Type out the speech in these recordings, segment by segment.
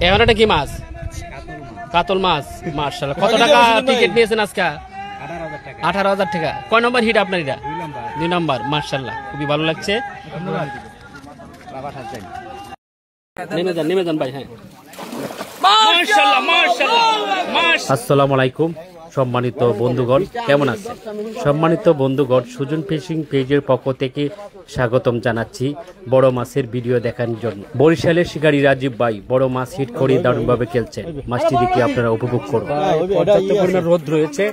এখন এটা কি মাছ? কাতল মাছ। মাশাআল্লাহ। কত টাকা টিকিট নিয়েছেন আজকে? 18,000 টাকা। কয় নম্বর হিট আপনার এটা? 2 নম্বর। মাশাআল্লাহ, খুবই ভালো লাগছে। নেমে যান ভাই। হ্যাঁ, মাশাআল্লাহ মাশাআল্লাহ মাশাআল্লাহ। আসসালামু আলাইকুম সম্মানিত বন্ধুগণ, কেমন আছেন? সম্মানিত বন্ধুগণ, সুজন ফিশিং পেজের পক্ষ থেকে স্বাগতম জানাচ্ছি বড় মাছের ভিডিও দেখানোর জন্য। বরিশালের শিকারী রাজীব ভাই বড় মাছ হিট করে দারুণভাবে খেলছেন। মাছটি দেখে আপনারা উপভোগ করুন। পর্যাপ্ত পরিমাণ রোদ রয়েছে,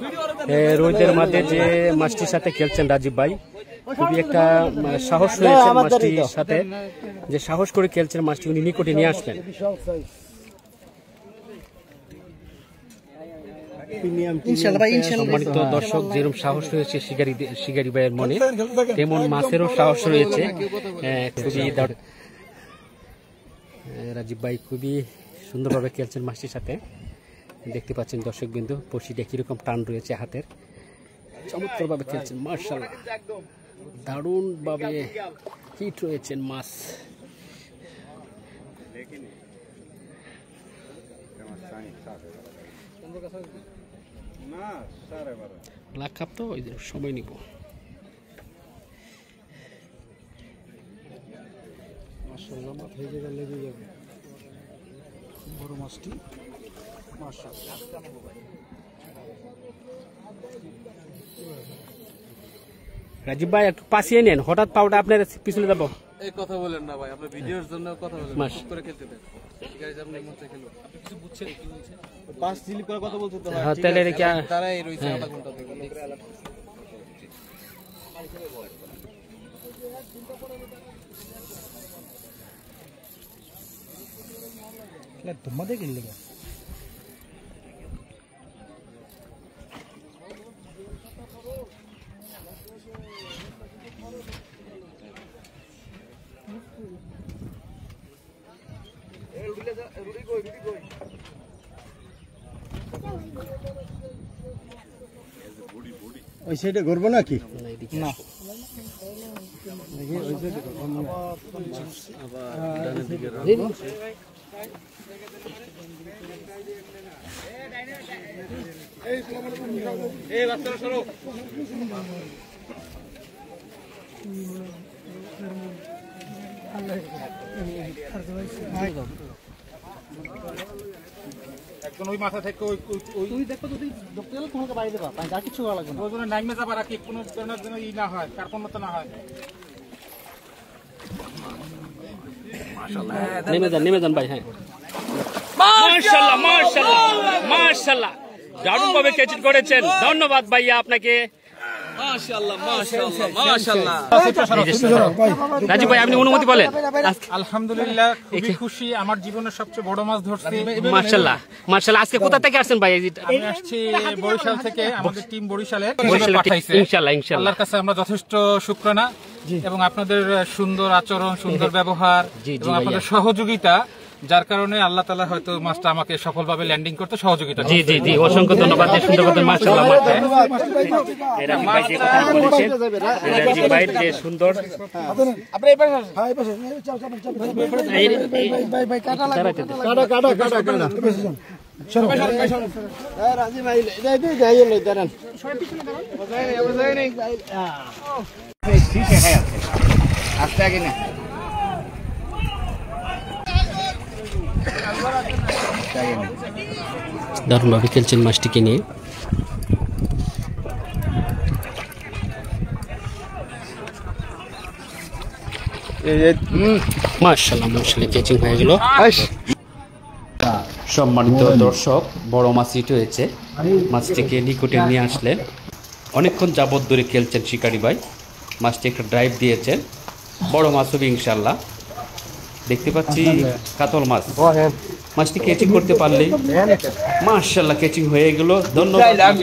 রোদের মাঝে যে মাছটির সাথে খেলছেন রাজীব ভাই, খুবই একটা সাহস রয়েছে মাছটির সাথে, যে সাহস করে খেলছেন মাছটি উনি নিকটে নিয়ে আসলেন। সম্মানিত দর্শক, যেরকম সাহস রয়েছে শিকারী ভাইয়ের মনে, তেমন মাছেরও সাহস রয়েছে। খুবই রাজীব ভাই খুবই সুন্দরভাবে খেলছেন মাছটির সাথে। দেখতে পাচ্ছেন দর্শক বিন্দু, পশিটা কিরকম টান রয়েছে হাতের, চমৎকার ভাবে খেলছেন। মাশাআল্লাহ, দারুণ ভাবে হিট রয়েছেন মাছ। লাখ কাপ তো সময় নিব। মাশাআল্লাহ, মাছ হয়ে গেলে লেগে যাবে বড় মাছটি। মাশাআল্লাহ, রাজীব ভাই একটু পাশিয়ে নেন, হঠাৎ পাউডার আপনার পিছনে যাবো। এই কথা বলেন না ভাই, আপনার ভিডিওর জন্য কথা বলেন, মাছ করে খেলতে দেন। শিকারী সাহেব নেই মতে খেলো, আপনি কিছু বুঝছেন কি বলছেন? পাঁচ স্লিপ করে কথা বলতে তো ভাই। হ্যাঁ, তাহলে কি তারাই রইছে আধা ঘন্টা থেকে। লে তোমাদের কি লাগা? ওই সাইডে ঘুরবো নাকি? না, ওই সাইডে এই বাচ্চারা সরো। একজন ওই মাথা থেকে ওই দেখো, যদি ধরতে গেলে তোমাকে বাইরে দেবা, যা কিছু ভালো লাগবে না। ওই জন্য নাইমে যাবার আর কি কোনো ধরনের জন্য ই না হয়, কার্পণ্যতা না হয়। নেমে যান ভাই। হ্যাঁ, মাশাআল্লাহ মাশাআল্লাহ মাশাআল্লাহ, দারুণ ভাবে ক্যাচ করেছেন। ধন্যবাদ ভাইয়া আপনাকে। মাশাআল্লাহ মাশাআল্লাহ মাশাআল্লাহ। রাজীব ভাই, আপনি অনুমতি বলেন। আলহামদুলিল্লাহ, খুবই খুশি, আমার জীবনের সবচেয়ে বড় মাছ ধরছি। মাশাআল্লাহ মাশাআল্লাহ। আজকে কোথা থেকে আসছেন ভাই? আমি আসছি বরিশাল থেকে, আমাদের টিম বরিশালের পাঠাইছে। ইনশাআল্লাহ ইনশাআল্লাহ, আল্লাহর কাছে আমরা যথেষ্ট শুকরানা, এবং আপনাদের সুন্দর আচরণ, সুন্দর ব্যবহার এবং আপনাদের সহযোগিতা, যার কারণে আল্লাহ তাআলা হয়তো মাছটা আমাকে সফলভাবে ল্যান্ডিং করতে সহযোগিতা। জি জি জি, অসংখ্য ধন্যবাদ। যে সুন্দর কথা, মাশাআল্লাহ মাশাআল্লাহ। এরা ভাই যে কথা বলেছেন, রাজীব ভাই যে সুন্দর। আপনি এই পাশে, হ্যাঁ এই পাশে, চল ভাই কাটা লাগবে, কাটা চলো এই রাজীব ভাই, এই যাই লই দাঁড়ান, সবাই পিছনে দাঁড়ান, বুঝাই নেই। ঠিক আছে, আস্তে আগে না। দারুণভাবে খেলছেন মাছটিকে নিয়ে। মাশাআল্লাহ মাশাআল্লাহ, ক্যাচিং হয়ে গেল। সম্মানিত দর্শক, বড় মাছ হিট হয়েছে। মাছটিকে নিকটে নিয়ে আসলেন। অনেকক্ষণ যাবত ধরে খেলছেন শিকারী ভাই। মাছটি একটা ড্রাইভ দিয়েছেন, বড় মাছ হবে ইনশাআল্লাহ। দেখতে পাচ্ছি কাতল মাছ। মাছটি ক্যাচিং করতে পারলেই মাশাআল্লাহ ক্যাচিং হয়ে গেল। ধন্যবাদ।